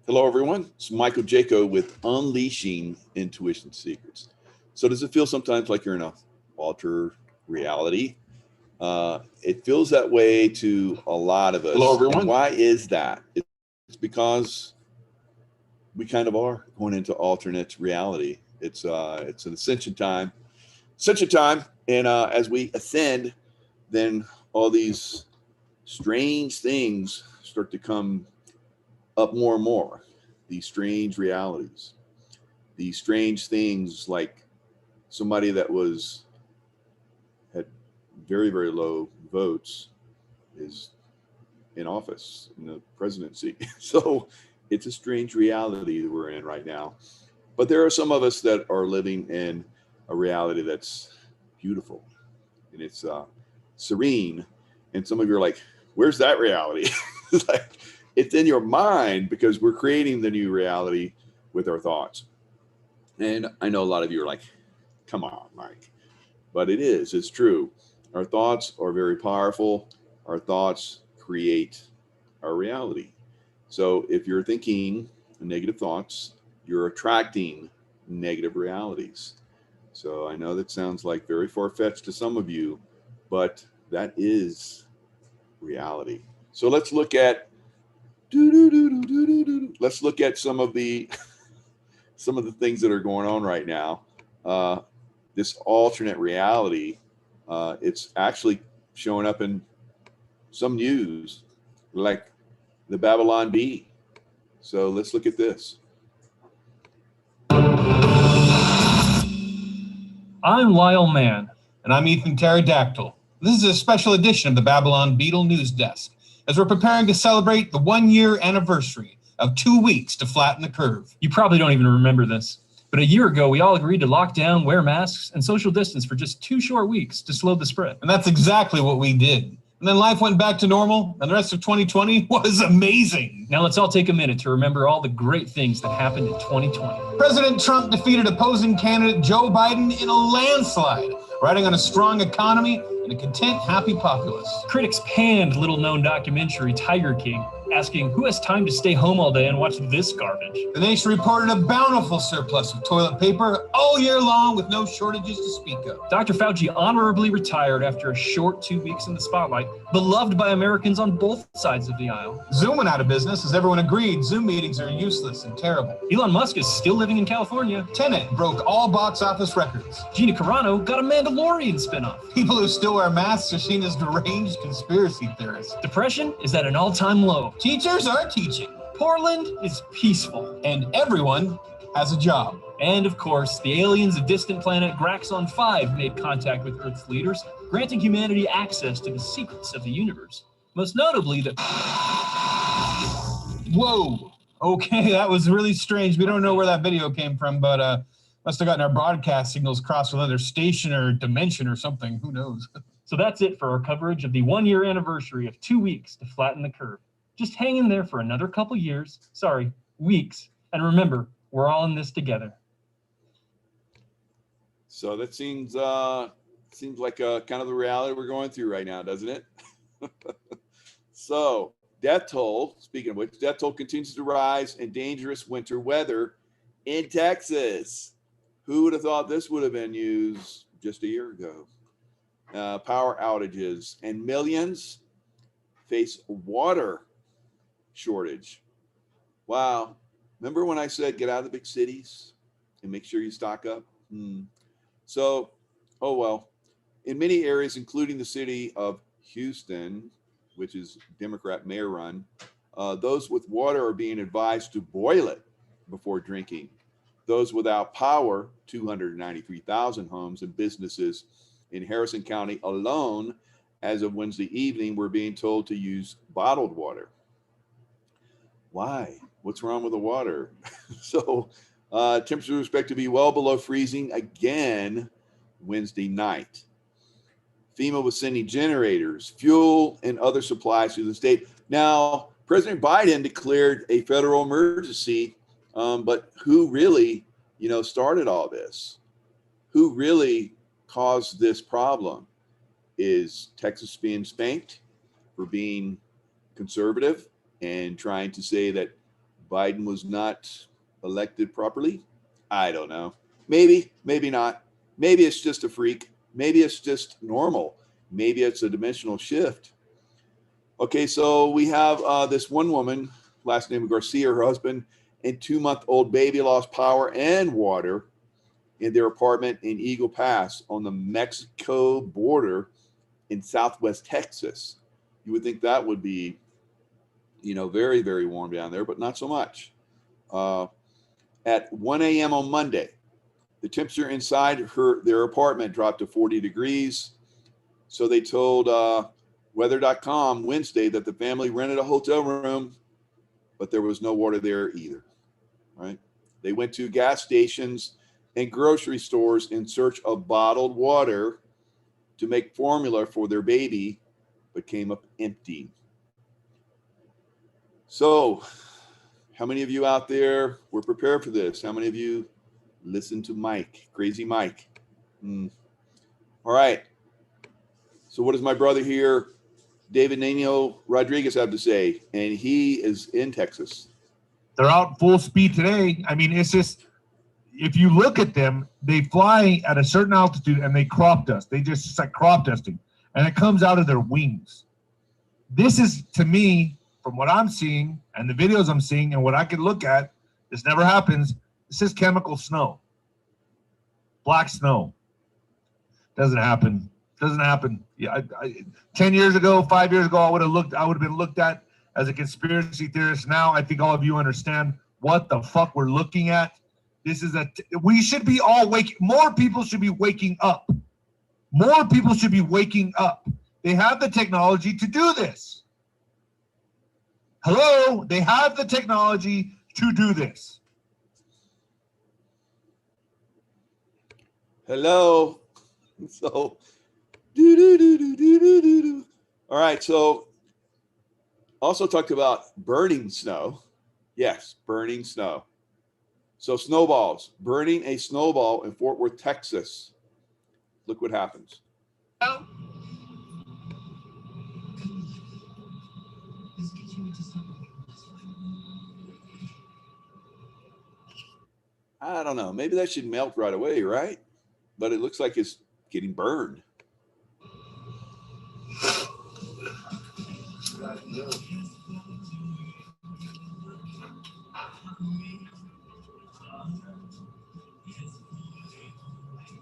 Hello, everyone. It's Michael Jaco with Unleashing Intuition Secrets. So, does it feel sometimes like you're in a alter reality? It feels that way to a lot of Hello, us. And everyone. why is that? It's because we kind of are going into alternate reality. It's an ascension time, and as we ascend, then all these strange things start to come up more and more. These strange realities, these strange things like somebody that was had very low votes is in office in the presidency. So it's a strange reality that we're in right now. But there are some of us that are living in a reality that's beautiful and it's serene. And some of you are like, "Where's that reality?" It's like it's in your mind because we're creating the new reality with our thoughts. And I know a lot of you are like, "Come on, Mike." But it is, it's true. Our thoughts are very powerful. Our thoughts create our reality. So if you're thinking negative thoughts, you're attracting negative realities. So I know that sounds like very far fetched to some of you, but that is reality. So let's look at some of the things that are going on right now. Uh, this alternate reality, it's actually showing up in some news, like the Babylon Bee. So let's look at this. I'm Lyle Mann. And I'm Ethan Pterodactyl. This is a special edition of the Babylon Beetle News Desk, as we're preparing to celebrate the 1-year anniversary of 2 weeks to flatten the curve. You probably don't even remember this, but a year ago, we all agreed to lock down, wear masks, and social distance for just 2 short weeks to slow the spread. And that's exactly what we did. And then life went back to normal, and the rest of 2020 was amazing. Now let's all take a minute to remember all the great things that happened in 2020. President Trump defeated opposing candidate Joe Biden in a landslide, riding on a strong economy and a content, happy populace. Critics panned little-known documentary Tiger King, asking who has time to stay home all day and watch this garbage. The nation reported a bountiful surplus of toilet paper all year long with no shortages to speak of. Dr. Fauci honorably retired after a short 2 weeks in the spotlight, beloved by Americans on both sides of the aisle. Zoom went out of business as everyone agreed Zoom meetings are useless and terrible. Elon Musk is still living in California. Tenet broke all box office records. Gina Carano got a Mandalorian spinoff. People who still wear masks are seen as deranged conspiracy theorists. Depression is at an all-time low. Teachers are teaching. Portland is peaceful. And everyone has a job. And of course, the aliens of distant planet Graxon 5 made contact with Earth's leaders, granting humanity access to the secrets of the universe. Most notably, the... Whoa. Okay, that was really strange. We don't know where that video came from, but must have gotten our broadcast signals crossed with another station or dimension or something. Who knows? So that's it for our coverage of the 1-year anniversary of 2 weeks to flatten the curve. Just hang in there for another couple years. Sorry, weeks. And remember, we're all in this together. So that seems like kind of the reality we're going through right now, doesn't it? So death toll, speaking of which, death toll continues to rise in dangerous winter weather in Texas. Who would have thought this would have been news just a year ago? Power outages and millions face water shortage. Wow. Remember when I said get out of the big cities and make sure you stock up? So, oh well. In many areas, including the city of Houston, which is Democrat mayor run, those with water are being advised to boil it before drinking. Those without power, 293,000 homes and businesses in Harrison County alone, as of Wednesday evening, were being told to use bottled water. Why? What's wrong with the water? So temperatures are expected to be well below freezing again Wednesday night. FEMA was sending generators, fuel, and other supplies to the state. Now, President Biden declared a federal emergency, but who really, started all this? Who really caused this problem? Is Texas being spanked for being conservative and trying to say that Biden was not elected properly? I don't know. Maybe, maybe not. Maybe it's just a freak. Maybe it's just normal. Maybe it's a dimensional shift. Okay, so we have this one woman, last name Garcia, her husband and 2-month-old baby lost power and water in their apartment in Eagle Pass on the Mexico border in Southwest Texas. You would think that would be, very, very warm down there, but not so much. At 1 a.m. on Monday, the temperature inside their apartment dropped to 40 degrees. So they told weather.com Wednesday that the family rented a hotel room, but there was no water there either. Right? They went to gas stations and grocery stores in search of bottled water to make formula for their baby, but came up empty. So, how many of you out there were prepared for this? How many of you listened to Mike, Crazy Mike? All right. So what does my brother here, David Nino Rodriguez, have to say? And he is in Texas. They're out full speed today. I mean, it's just, if you look at them, they fly at a certain altitude and they crop dust. It's like crop dusting, and it comes out of their wings. This is, to me, from what I'm seeing and the videos I'm seeing and what I can look at, this never happens. This is chemical snow. Black snow. Doesn't happen. Doesn't happen. Yeah, 10 years ago, 5 years ago, I would have been looked at as a conspiracy theorist. Now I think all of you understand what the fuck we're looking at. This is we should be all waking. More people should be waking up. More people should be waking up. They have the technology to do this. Hello, they have the technology to do this. Hello. So, all right. So, also talked about burning snow. Yes, burning snow. So, snowballs, burning a snowball in Fort Worth, Texas. Look what happens. I don't know. Maybe that should melt right away, right? But it looks like it's getting burned.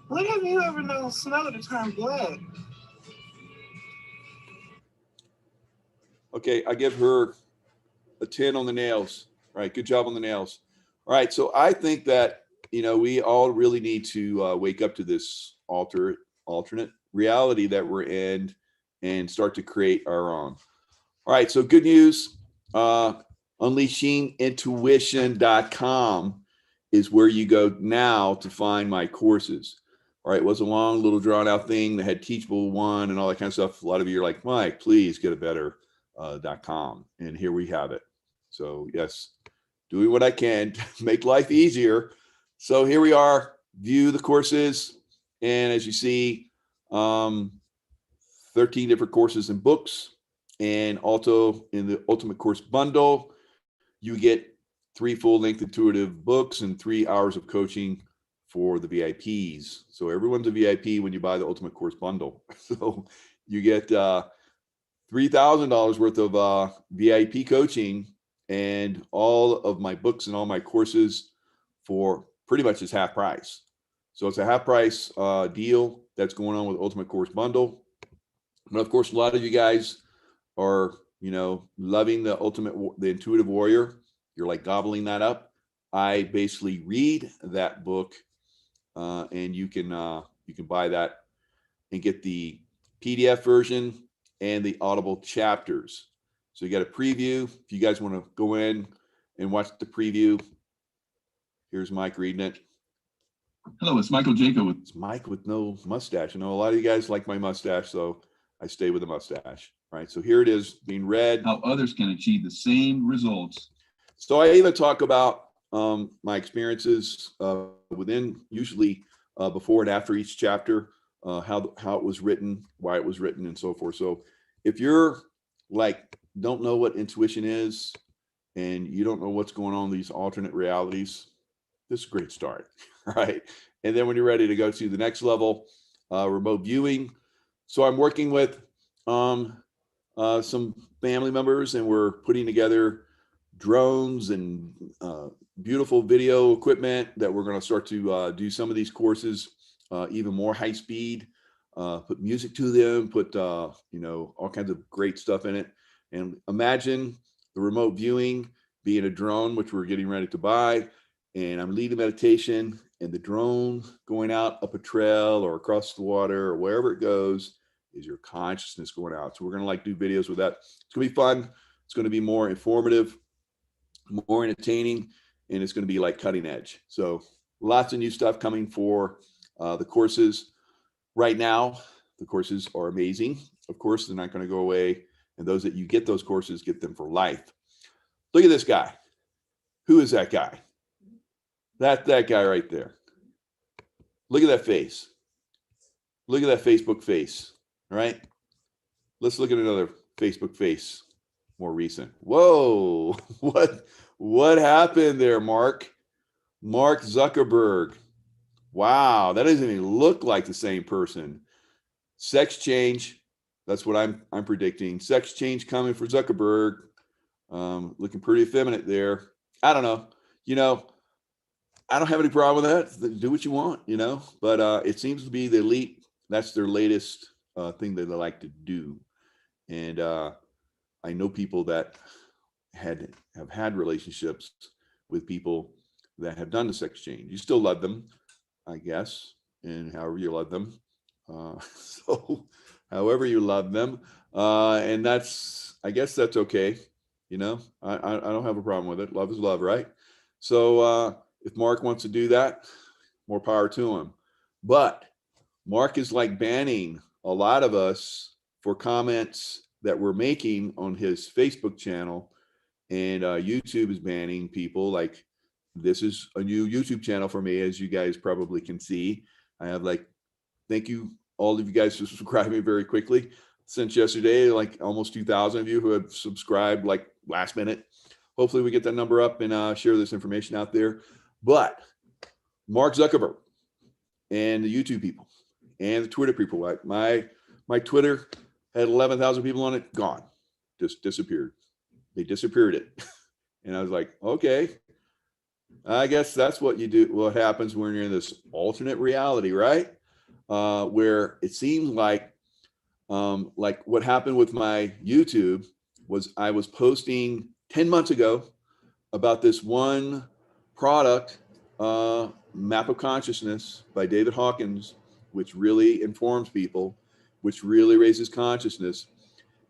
When have you ever known snow to turn blood? Okay, I give her a 10 on the nails. All right, good job on the nails. All right, so I think that, we all really need to wake up to this alternate reality that we're in and start to create our own. All right, so good news. Unleashingintuition.com is where you go now to find my courses. All right, it was a long, little drawn out thing that had Teachable One and all that kind of stuff. A lot of you are like, Mike, please get a better .com. And here we have it. So yes, doing what I can to make life easier. So here we are, view the courses. And as you see, 13 different courses and books. And also in the Ultimate Course Bundle, you get 3 full-length intuitive books and 3 hours of coaching for the VIPs. So everyone's a VIP when you buy the Ultimate Course Bundle. So you get $3,000 worth of VIP coaching and all of my books and all my courses for pretty much just half price. So it's a half price deal that's going on with Ultimate Course Bundle. But of course, a lot of you guys are, loving the Intuitive Warrior. You're like gobbling that up. I basically read that book, and you can buy that and get the PDF version and the Audible chapters. So you got a preview. If you guys want to go in and watch the preview, here's Mike reading it. Hello, it's Michael Jaco. It's Mike with no mustache. I know a lot of you guys like my mustache, so I stay with the mustache. Right. So here it is being read. How others can achieve the same results. So I even talk about my experiences within, usually before and after each chapter, how it was written, why it was written, and so forth. So if you're like don't know what intuition is, and you don't know what's going on in these alternate realities, this is a great start, right? And then when you're ready to go to the next level, remote viewing. So I'm working with some family members, and we're putting together drones and beautiful video equipment that we're going to start to do some of these courses even more high speed, put music to them, put all kinds of great stuff in it. And imagine the remote viewing being a drone, which we're getting ready to buy, and I'm leading meditation, and the drone going out up a trail or across the water or wherever it goes is your consciousness going out. So we're going to like do videos with that. It's going to be fun. It's going to be more informative, more entertaining, and it's going to be like cutting edge. So lots of new stuff coming for the courses. Right now, the courses are amazing. Of course, they're not going to go away. And those that you get those courses, get them for life. Look at this guy. Who is that guy? That guy right there. Look at that face. Look at that Facebook face. All right. Let's look at another Facebook face, more recent. Whoa, what happened there, Mark? Mark Zuckerberg. Wow, that doesn't even look like the same person. Sex change. That's what I'm predicting. Sex change coming for Zuckerberg. Looking pretty effeminate there. I don't know. I don't have any problem with that. Do what you want, but it seems to be the elite. That's their latest thing that they like to do. And I know people that have had relationships with people that have done the sex change. You still love them, I guess, and however you love them. So however you love them. And I guess that's okay. I don't have a problem with it. Love is love, right? So if Mark wants to do that, more power to him. But Mark is like banning a lot of us for comments that we're making on his Facebook channel, and YouTube is banning people. Like, this is a new YouTube channel for me, as you guys probably can see. I have thank you all of you guys for subscribing very quickly. Since yesterday, almost 2,000 of you who have subscribed last minute. Hopefully we get that number up and share this information out there. But Mark Zuckerberg and the YouTube people and the Twitter people, my Twitter had 11,000 people on it, gone, just disappeared. They disappeared it. And I was like, okay, I guess that's what you do. What happens when you're in this alternate reality, right? Where it seems like what happened with my YouTube was I was posting 10 months ago about this one product, Map of Consciousness by David Hawkins, which really informs people, which really raises consciousness.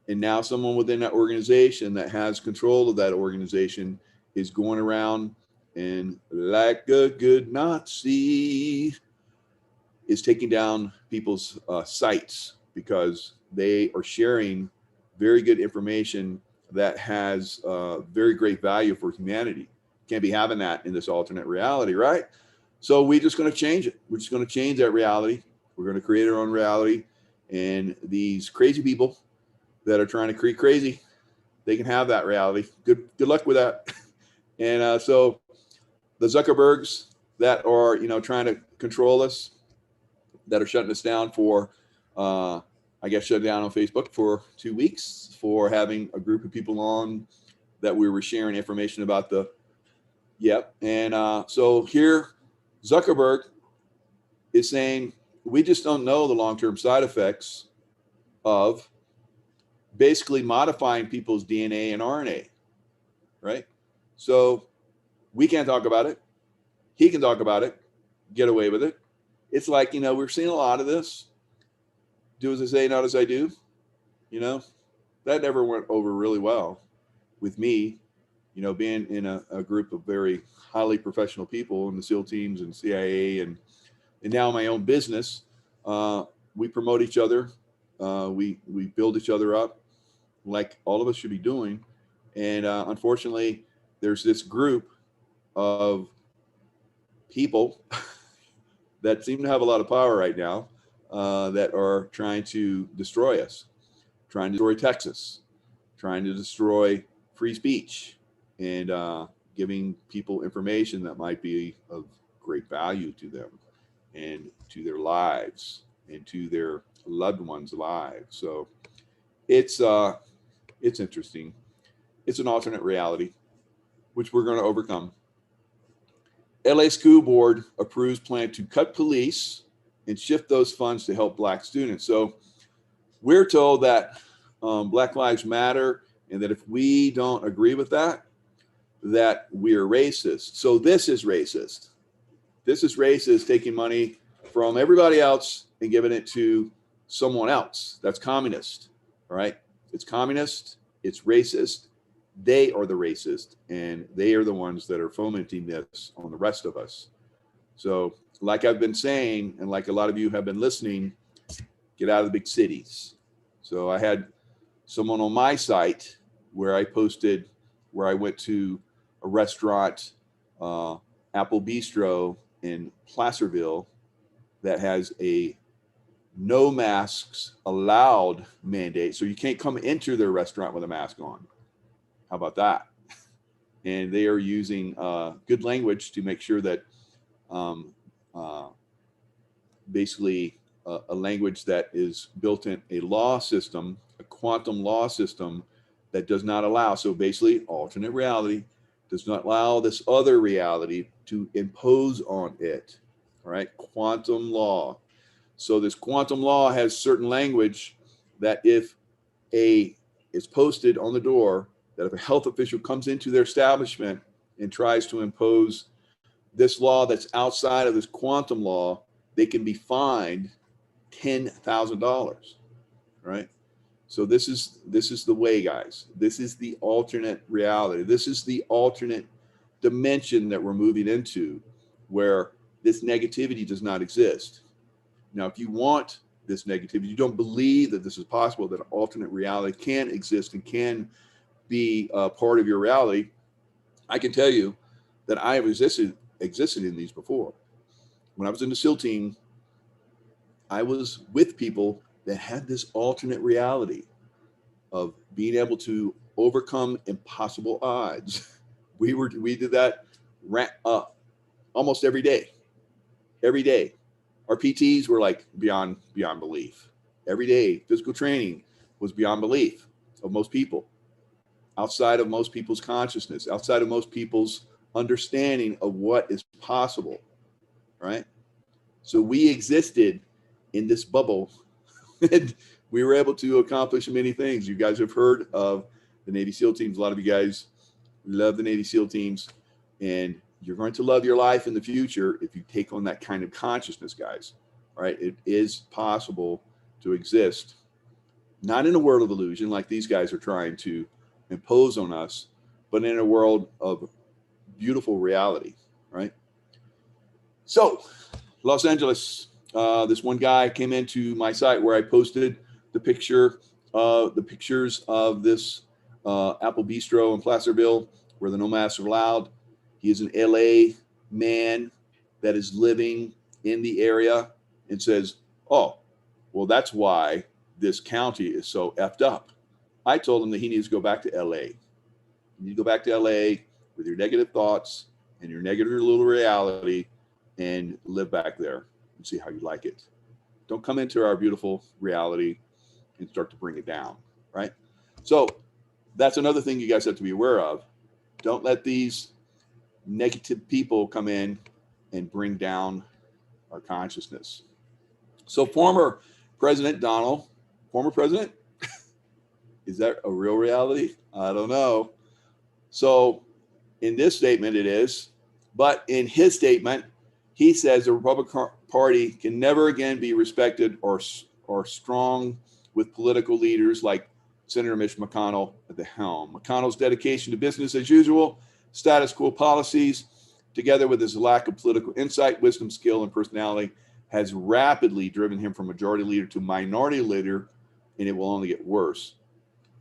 And now someone within that organization that has control of that organization is going around and, like a good Nazi, is taking down people's sites because they are sharing very good information that has very great value for humanity. Can't be having that in this alternate reality, right? So we're just going to change it. We're just going to change that reality. We're going to create our own reality. And these crazy people that are trying to create crazy, they can have that reality. Good luck with that. And so the Zuckerbergs that are, trying to control us, that are shutting us down for, I guess, shut down on Facebook for 2 weeks for having a group of people on that we were sharing information about And so here, Zuckerberg is saying, we just don't know the long-term side effects of basically modifying people's DNA and RNA, right? So we can't talk about it. He can talk about it, get away with it. It's like, we're seeing a lot of this. Do as I say, not as I do. That never went over really well with me, being in a group of very highly professional people in the SEAL teams and CIA and now my own business. We promote each other. We build each other up like all of us should be doing. And unfortunately, there's this group of people that seem to have a lot of power right now that are trying to destroy us, trying to destroy Texas, trying to destroy free speech, and giving people information that might be of great value to them and to their lives and to their loved ones' lives. So it's interesting. It's an alternate reality, which we're going to overcome. LA School Board approves plan to cut police and shift those funds to help Black students. So we're told that Black Lives Matter, and that if we don't agree with that, that we're racist. So this is racist. This is racist, taking money from everybody else and giving it to someone else. That's communist, all right? It's communist, it's racist. They are the racist, and they are the ones that are fomenting this on the rest of us. So like I've been saying, and like a lot of you have been listening, get out of the big cities. So I had someone on my site where I posted where I went to a restaurant, Apple Bistro in Placerville, that has a no masks allowed mandate. So you can't come into their restaurant with a mask on. How about that? And they are using good language to make sure that basically a language that is built in a law system, a quantum law system that does not allow. So basically, alternate reality does not allow this other reality to impose on it. All right, quantum law. So this quantum law has certain language that if is posted on the door, that if a health official comes into their establishment and tries to impose this law that's outside of this quantum law, they can be fined $10,000, right? So this is the way, guys. This is the alternate reality. This is the alternate dimension that we're moving into, where this negativity does not exist. Now, if you want this negativity, you don't believe that this is possible, that an alternate reality can exist and can be a part of your reality, I can tell you that I have existed in these before. When I was in the SEAL team, I was with people that had this alternate reality of being able to overcome impossible odds. We did that almost every day. Every day. Our PTs were like beyond belief. Every day, physical training was beyond belief of most people, outside of most people's consciousness, outside of most people's understanding of what is possible, right? So we existed in this bubble and we were able to accomplish many things. You guys have heard of the Navy SEAL teams. A lot of you guys love the Navy SEAL teams, and you're going to love your life in the future if you take on that kind of consciousness, guys. All right, it is possible to exist, not in a world of illusion like these guys are trying to impose on us, but in a world of beautiful reality, right? So, Los Angeles, this one guy came into my site where I posted the pictures of this Apple Bistro in Placerville where the no masks are allowed. He is an LA man that is living in the area and says, oh, well, that's why this county is so effed up. I told him that he needs to go back to LA. You need to go back to LA with your negative thoughts and your negative little reality and live back there and see how you like it. Don't come into our beautiful reality and start to bring it down, right? So that's another thing you guys have to be aware of. Don't let these negative people come in and bring down our consciousness. So former President Donald, former president, is that a real reality? I don't know. So in this statement it is, but in his statement, he says the Republican Party can never again be respected or strong with political leaders like Senator Mitch McConnell at the helm. McConnell's dedication to business as usual, status quo policies, together with his lack of political insight, wisdom, skill, and personality, has rapidly driven him from majority leader to minority leader, and it will only get worse.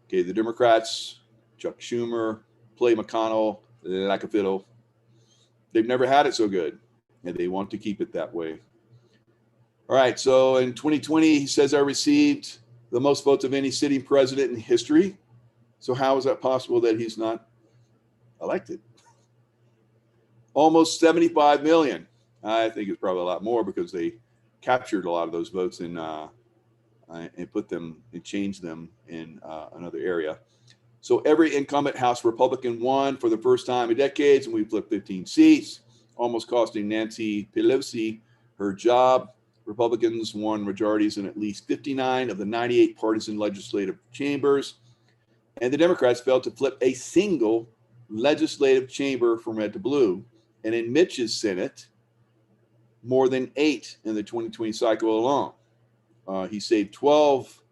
Okay, the Democrats, Chuck Schumer, play McConnell like a fiddle. They've never had it so good, and they want to keep it that way. All right, so in 2020, he says I received the most votes of any sitting president in history. So how is that possible that he's not elected. Almost 75 million. I think it's probably a lot more because they captured a lot of those votes and put them and changed them in another area. So every incumbent House Republican won for the first time in decades, and we flipped 15 seats, almost costing Nancy Pelosi her job. Republicans won majorities in at least 59 of the 98 partisan legislative chambers, and the Democrats failed to flip a single legislative chamber from red to blue. And in Mitch's Senate, more than 8 in the 2020 cycle alone. He saved 12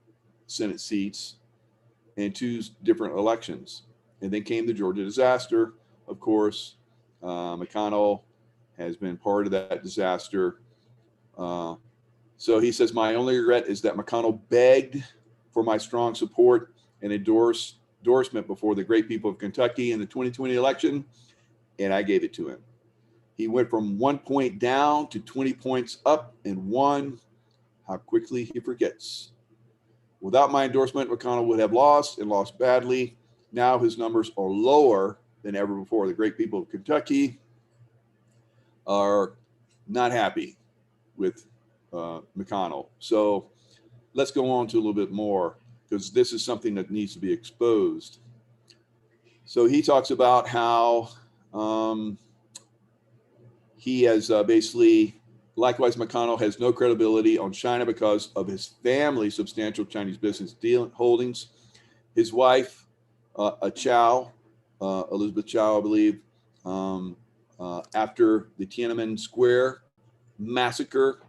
Senate seats in 2 different elections. And then came the Georgia disaster, of course. McConnell has been part of that disaster. So he says, my only regret is that McConnell begged for my strong support and endorsement before the great people of Kentucky in the 2020 election, and I gave it to him. He went from 1 point down to 20 points up and won. How quickly he forgets. Without my endorsement, McConnell would have lost and lost badly. Now his numbers are lower than ever before. The great people of Kentucky are not happy with McConnell. So let's go on to a little bit more, because this is something that needs to be exposed. So he talks about how he has basically, likewise, McConnell has no credibility on China because of his family's substantial Chinese business holdings. His wife, Chow, Elizabeth Chow, I believe, after the Tiananmen Square massacre,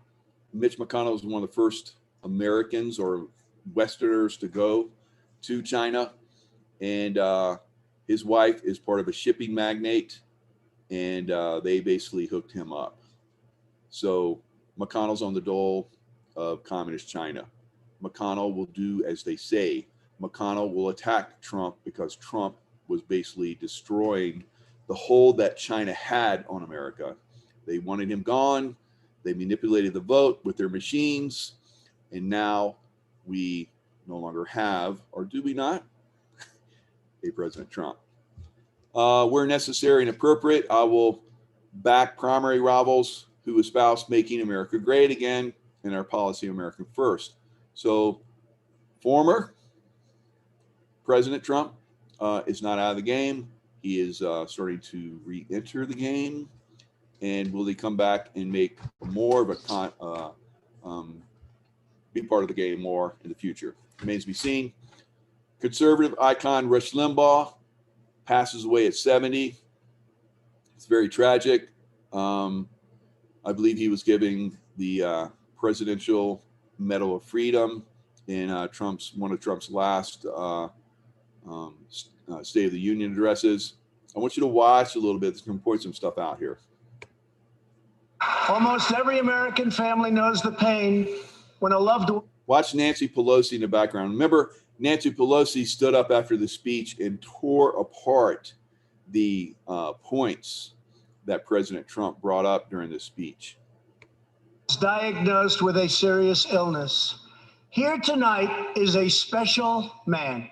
Mitch McConnell was one of the first Americans or Westerners to go to China. And his wife is part of a shipping magnate, and they basically hooked him up. So McConnell's on the dole of communist China. McConnell will do as they say. McConnell will attack Trump because Trump was basically destroying the hold that China had on America. They wanted him gone. They manipulated the vote with their machines. And now we no longer have, or do we not, a President Trump. Where necessary and appropriate, I will back primary rivals who espouse making America great again and our policy of America first. So former President Trump is not out of the game. He is starting to re-enter the game. And will he come back and make more of a be part of the game more in the future? Remains to be seen. Conservative icon Rush Limbaugh passes away at 70. It's very tragic. I believe he was giving the Presidential Medal of Freedom in one of Trump's last State of the Union addresses. I want you to watch a little bit. It's going to point some stuff out here. Almost every American family knows the pain when a loved one. Watch Nancy Pelosi in the background. Remember, Nancy Pelosi stood up after the speech and tore apart the points that President Trump brought up during the speech. Is diagnosed with a serious illness. Here tonight is a special man,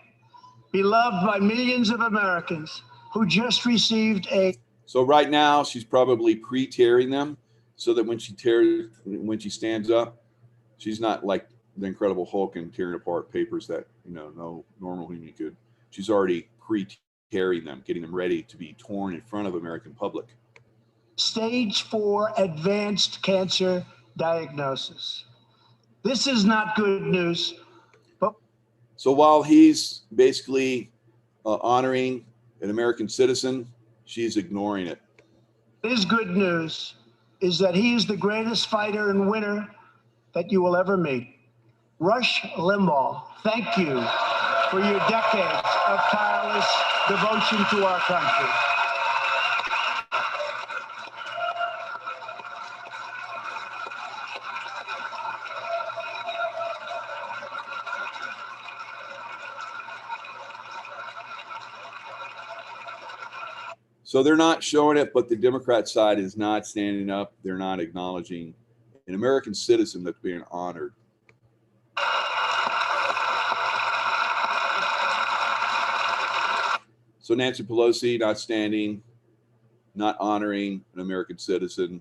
beloved by millions of Americans, who just received a. So right now, she's probably pre-tearing them so that when she stands up, she's not like the Incredible Hulk and tearing apart papers that, no normal human could. She's already pre-tearing them, getting them ready to be torn in front of American public. Stage 4 advanced cancer diagnosis. This is not good news, but. So while he's basically honoring an American citizen, she's ignoring it. What is good news is that he is the greatest fighter and winner that you will ever meet. Rush Limbaugh, thank you for your decades of tireless devotion to our country. So they're not showing it, but the Democrat side is not standing up. They're not acknowledging an American citizen that's being honored. So Nancy Pelosi not standing, not honoring an American citizen.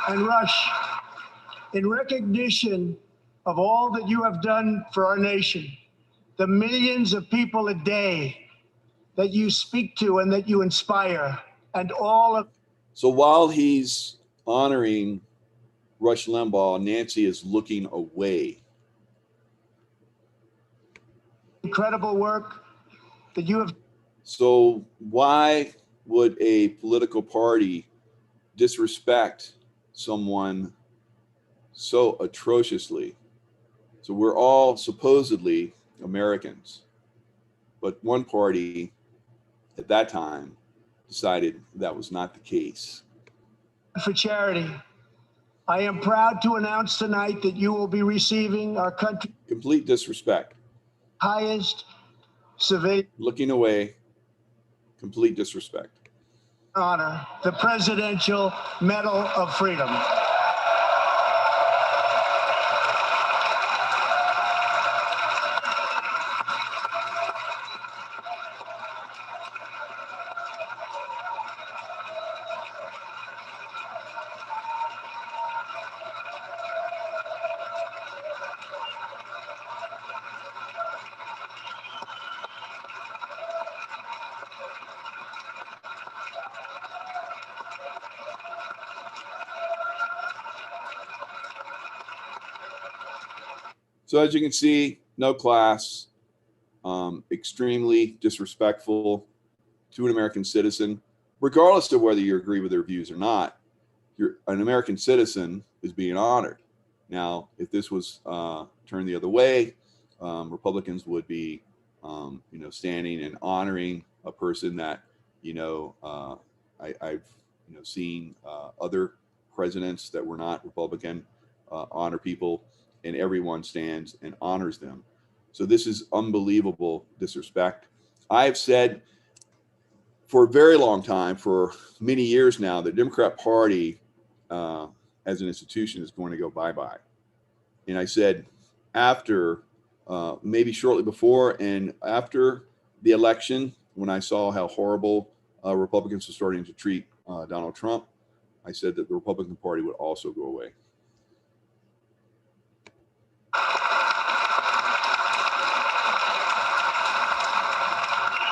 And Rush, in recognition of all that you have done for our nation, the millions of people a day that you speak to and that you inspire, and all of. So while he's honoring Rush Limbaugh, Nancy is looking away. Incredible work that you have. So why would a political party disrespect someone so atrociously? So we're all supposedly Americans, but one party at that time decided that was not the case. For charity, I am proud to announce tonight that you will be receiving our country's Complete disrespect. highest civilian Looking away, complete disrespect. honor, the Presidential Medal of Freedom. So as you can see, no class, extremely disrespectful to an American citizen, regardless of whether you agree with their views or not. An American citizen is being honored. Now, if this was turned the other way, Republicans would be, standing and honoring a person that, I've seen other presidents that were not Republican honor people, and everyone stands and honors them. So this is unbelievable disrespect. I've said for a very long time, for many years now, the Democrat Party as an institution is going to go bye-bye. And I said after, maybe shortly before and after the election, when I saw how horrible Republicans were starting to treat Donald Trump, I said that the Republican Party would also go away.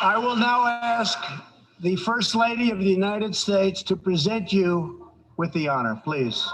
I will now ask the First Lady of the United States to present you with the honor, please.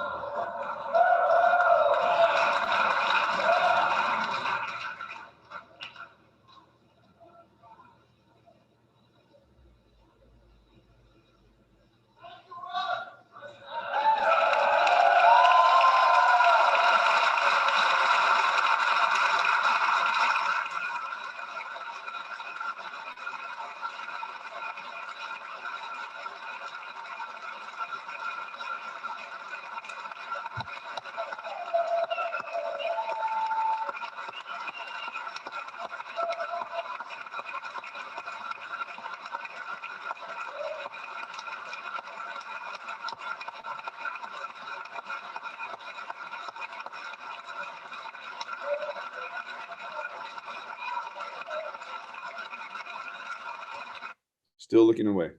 Still looking away.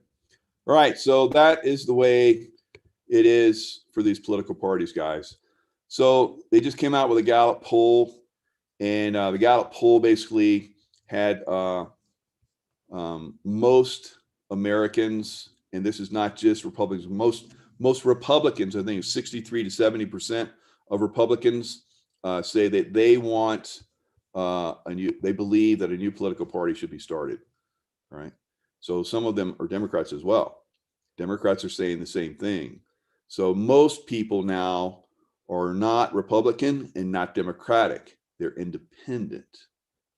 All right, so that is the way it is for these political parties, guys. So they just came out with a Gallup poll, and the Gallup poll basically had most Americans, and this is not just Republicans, most Republicans, I think 63 to 70% of Republicans say that they want they believe that a new political party should be started. All right. So some of them are Democrats as well. Democrats are saying the same thing. So most people now are not Republican and not Democratic. They're independent.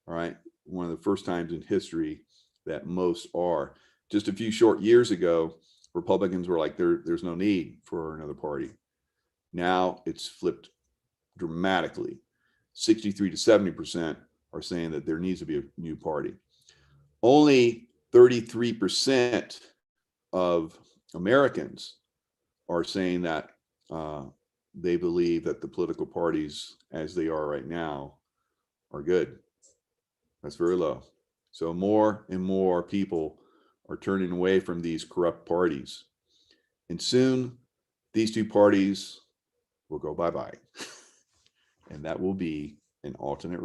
All right. One of the first times in history that most are. Just a few short years ago, Republicans were like, there's no need for another party. Now it's flipped dramatically. 63 to 70% are saying that there needs to be a new party. Only 33% of Americans are saying that they believe that the political parties as they are right now are good. That's very low. So more and more people are turning away from these corrupt parties. And soon these two parties will go bye-bye. And that will be an alternate